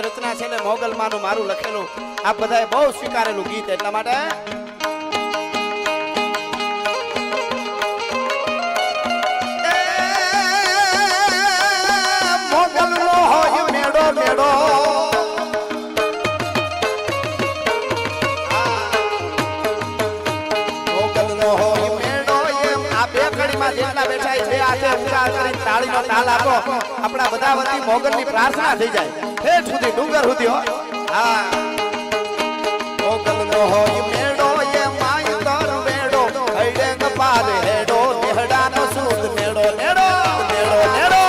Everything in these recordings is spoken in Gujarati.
રચના છે ને મોગલમાનું મારું લખેલું આ બધાએ બહુ સ્વીકારેલું ગીત એટલા માટે મોગલનો હોય મેળો મેળો મોગલનો હોય મેળો એમ આ બે કડીમાં જેટલા બેઠા છે આજે ઊંચા કરીને તાળીનો તાલ આપો આપણા બધા વતી મોગલની પ્રાર્થના થઈ જાય ઠેઠ સુધી ડુંગર સુધી હો હા મોગલનો હોય મેળો એ માય તર મેળો હૈડેંગ પાદ હેડો નેહડાનો સૂદ મેળો નેડો નેડો નેડો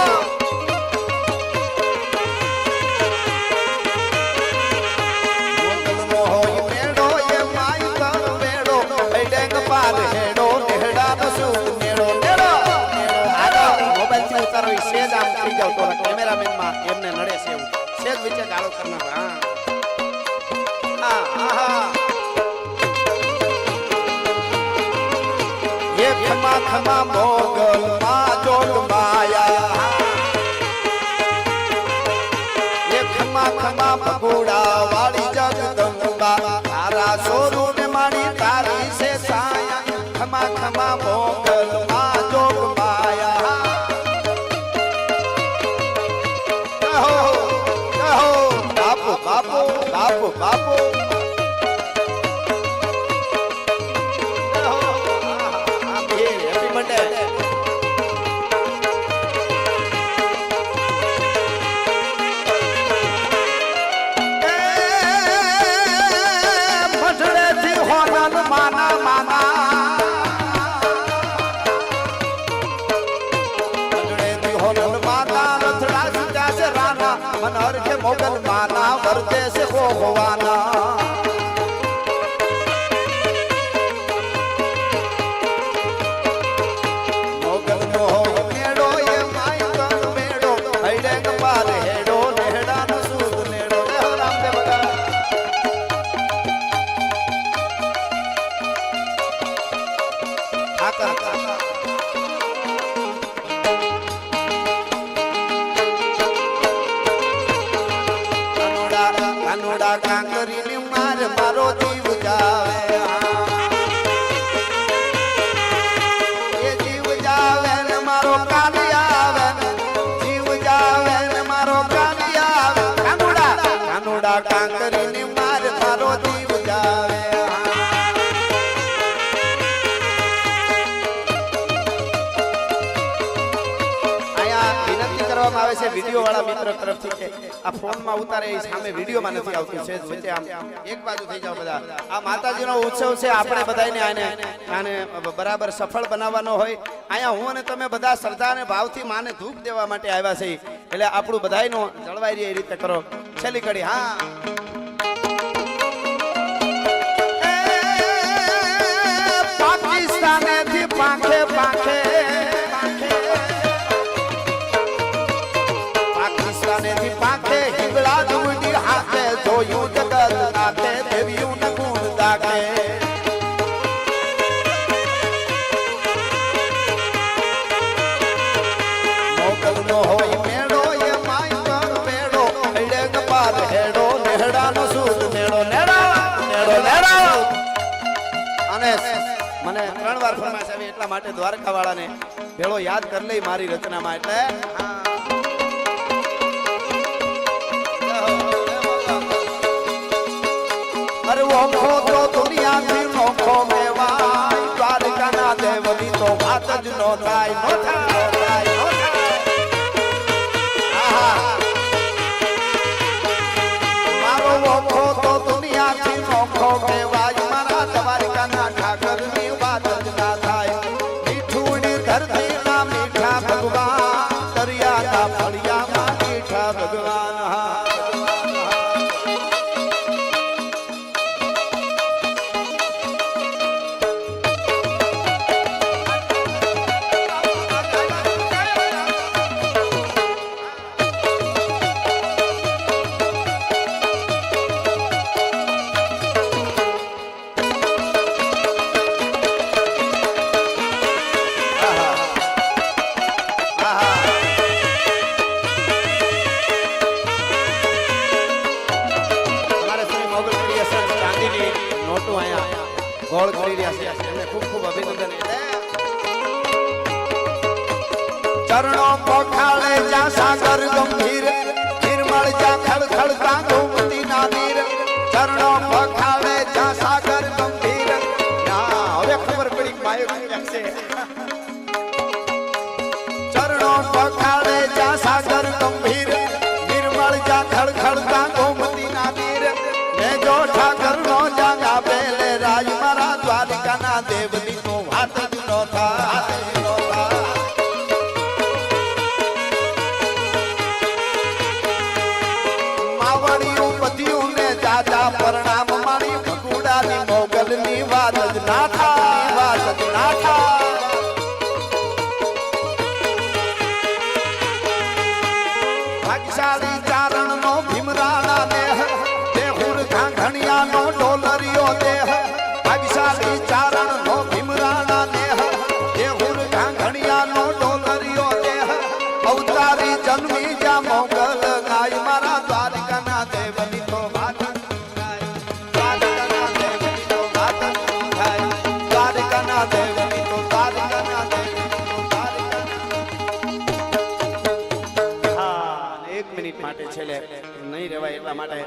મોગલનો હોય મેળો એ માય તર મેળો હૈડેંગ પાદ હેડો નેહડાનો સૂદ મેળો નેડો આગળ મોબાઈલ થી ઉતારવી સેજ આમ થઈ જાવ તો કેમેરામેન માં એમને નડે છે એવું સેજ વિચે ગાળો કરના હા હા ये खमा खमा मोगल मा जोग माया ये खमा खमा भगोड़ा वाली जगदंबा तारा सोरू ने मारी तारी से साया खमा खमा मोगल मा जोग माया कहो कहो बापू बापू बापू बापू मनहर के मोगल माना वरते से वो होवाना मोगल नो हो मेड़ो ये माई तन मेड़ो हईडेंग पार हेडो नेहड़ा न सूद नेड़ो देहो रामदेव बगा आकर कानोड़ा कांकरी ने मार मारो जीव जावे ये जीव जावे ने मारो काली आवे जीव जावे ने मारो काली आवे कानोड़ा कानोड़ा कांकरी ने मार मारो जीव जावे આવે છે વિડિયો વાળા મિત્ર તરફથી કે આ ફોન માં ઉતારે એ સામે વિડિયો માં નથી આવતું છે વચ્ચે આમ એક બાજુ થઈ જાવ બધા આ માતાજીનો ઉત્સવ છે આપણે બધાને આને બરાબર સફળ બનાવવાનો હોય આયા હું અને તમે બધા શ્રદ્ધા અને ભાવથી માને ધૂપ દેવા માટે આવ્યા છે એટલે આપણું બધાયનો જળવાઈ રહે એ રીતે કરો છેલ્લી કડી હા પાકિસ્તાનેથી પાંખે પાંખે पाखे हिंगला दुवडी हाथे जोयू जगत नाथे देवियों न गुण दागे मोगल नो होय मेड़ो ये माई कर मेड़ो हईडेंग पार हेडो नेहड़ा नो सूद मेड़ो नेड़ा नेड़ो नेड़ा અને મને ત્રણ વાર ફરમાઈશ આવી એટલા માટે દ્વારકા વાળાને ભેળો યાદ કરી લઈ મારી રચનામાં એટલે अरे वो खो तो दुनिया थी नोखो मेवाई द्वारका ना देवली तो बात ज नो थाय नो थाय नो थाय नो थाय मारो वो खो तो दुनिया थी नोखो मेवाई मारा द्वारका ना ठाकर नी बात ज ना थाय मीठूड़ी धरती ना मीठा भगवान दरिया ना फड़िया मा मीठा भगवान ગોળ કરી રહ્યા છે એમને ખૂબ ખૂબ અભિનંદન. ચરણો પોખાળે જા સાગર ગંભીર નિર્મળ જા ખળખળતા ગોમતી ના નીર. ચરણો પોખાળે જા સાગર ગંભીર. હવે ખબર પડી માયો ક્યાં છે. ચરણો પોખાળે જા સાગર ગંભીર નિર્મળ જા ખળખળતા ગોમતી ના નીર. ને જો ઠાકર નો જાગા બેલે રાજ મારા દ્વારિકા ના દેવની નો વાત જ નો થાય. પરણામ મારી ભગુડાની મોગલની વાત જ ના થાય. વાત જ ના થાય. ભાગશાળી ચારણ નો ભીમરાણા દેહ દેહુર ઘાંઘણિયા નો ડોલરિયો દેહ. ભાગશાળી ચારણ નો ભીમરાણા દેહ દેહુર ઘાંઘણિયા નો ડોલરિયો દેહ. અવતારી જન્મી જા મોગલ ગાય મારા દ્વારિકાના દેવની તો વાત. માટે છેલ્લે નહીં રહેવાય એટલા માટે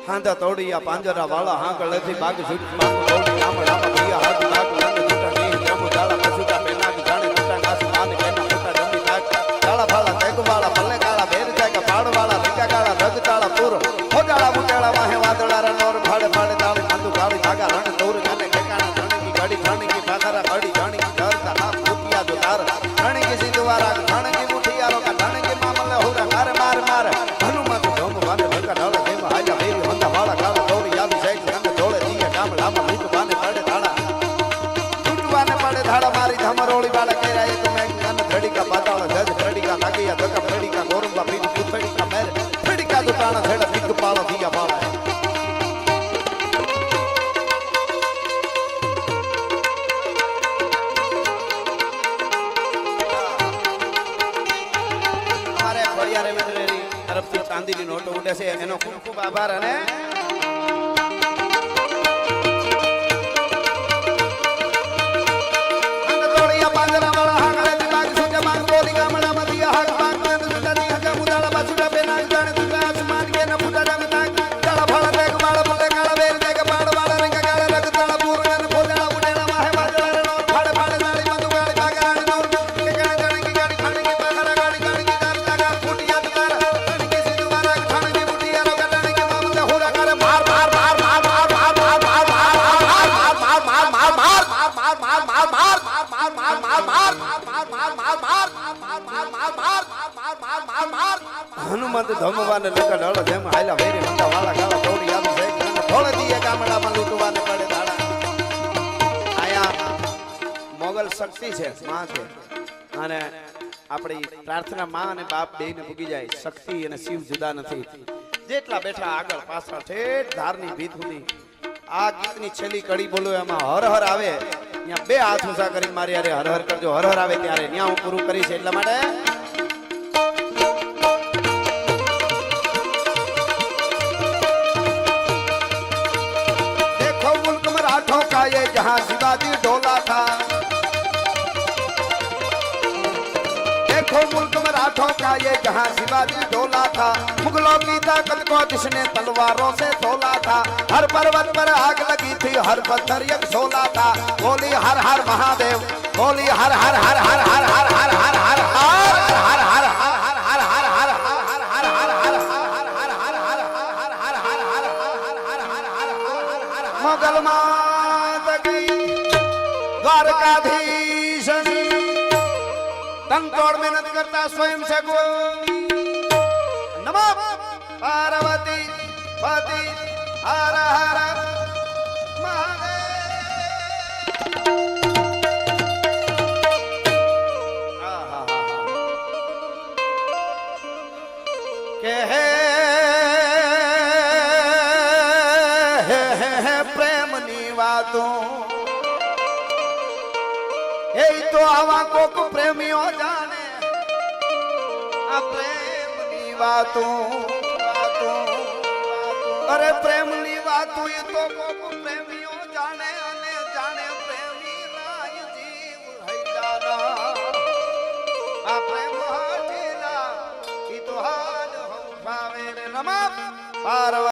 હાંધા તોડિયા પાંજરા વાળા હાંકળ નથી બાગ સુટ બાગ તોડી આમ રામ ભૈયા હાથ બાગ નાન છૂટા નહીં જમુ દાડા પછુટા પેનાક જાણે છૂટા નાસ નાન કેના છૂટા જમી નાક કાળા ભાળા તેગ વાળા ભલે કાળા બેર જાય પાડ વાળા લીકા કાળા રગ તાળા પૂર હોડાળા મુટાળા વાહે વાદળા રનોર ભાડે ભાડે તાળે ખાંદુ કાળી ધાગા રણ તોર ગાને ઠેકાણા ધણકી ગાડી ધણકી પાખરા ગાડી ધણકી ધરતા હા ફૂટિયા જો તાર ધણકી સિંધવારા ધણકી મુઠિયારો કા ધણકી મામલે હોરા મારે મારે મારે હનુમત ધોમ વાને લંકા ઢાળે દેવ હાજા વેરી હોંદા વાળા કાળા તોડી યાદી સાઈડ રંગ ઢોળે દીયા ગામડામાં લૂટવાને પડે ધાડા લૂટવાને પડે ધાડા મારી ધમરોળી વાળા કેરાય તમે કાન ધડીકા પાતાળ જજ ધડીકા નાગિયા ધકા ધડીકા ગોરંબા પીઠ પુથડીકા મેર ધડીકા દુટાણા છેડા દિગ પાળો દીયા વાળા. તરફથી ચાંદીની નોટો ઉડે છે એનો ખૂબ ખૂબ આભાર. અને તોડિયા પાંજરા વાળા હાંગળે બાગ સુજે બાગ બોલી ગામડા મધ્ય હાક બાગ બંધ સુટાની હકા મુદાળા બાસુડા બેના જાણે તુકા આસમાન કે ન ફૂટા ડગ નાક કાળા ભાળા દેગ વાળા બોલે કાળા બેર દેગ પાડ વાળા રંગ કાળા રગ તાળા પૂર ને ફોદડા ઉડેલા વાહે વાદળા નો ફાડે ફાડે દાળી બંધ ગાળી બાગાણી દૂર કે ગાડી જાણે ગાડી ખાણી કે બાગડા ગાડી ગાડી કી દાર દાગા ફૂટિયા તાર હનુમંત ધમવાને લંકા ઢાળો જેમ હાલા વેરી મંદા વાળા ગાળા તોડી આવી છે થોડે દીએ ગામડામાં લૂંટવાને પડે ધાડા. આયા મોગલ શક્તિ છે માં છે અને આપણી પ્રાર્થના માં અને બાપ બેયને ભૂગી જાય. શક્તિ અને શિવ જુદા નથી. જેટલા બેઠા આગળ પાછળ ઠેઠ ધારની ભીત સુધી આ ગીતની છેલ્લી કડી બોલો એમાં હર હર આવે ત્યાં બે હાથ ઊંચા કરી મારી અરે હર હર કરજો. હર હર આવે ત્યારે ત્યાં હું પૂરું કરીશ એટલા માટે देखो मुल्क मराठों का ये जहां शिवाजी डोला था. देखो मुल्क मराठों का ये जहां शिवाजी डोला था. मुगलों की ताकत को जिसने तलवारों से तोला था. हर पर्वत पर आग लगी थी हर पत्थर एक सोला था. बोली हर हर महादेव बोली हर हर हर हर हर हर हर हर हर हर हर हर मोगल मात की द्वारकाधीश तंतोड़ मेहनत करता स्वयं से गो नमो पार्वती पति हर हर तो आवा कोक प्रेमियों जाने आ प्रेम नी बातों अरे प्रेम नी વાતું ઈ તો કોક પ્રેમીઓ જાણે અને જાણે પ્રેમી નાય જીવ હૈડાના આ પ્રેમ હાથીના ઈ તો હાલ હમ ફાવે રે નમઃ પાર્વતી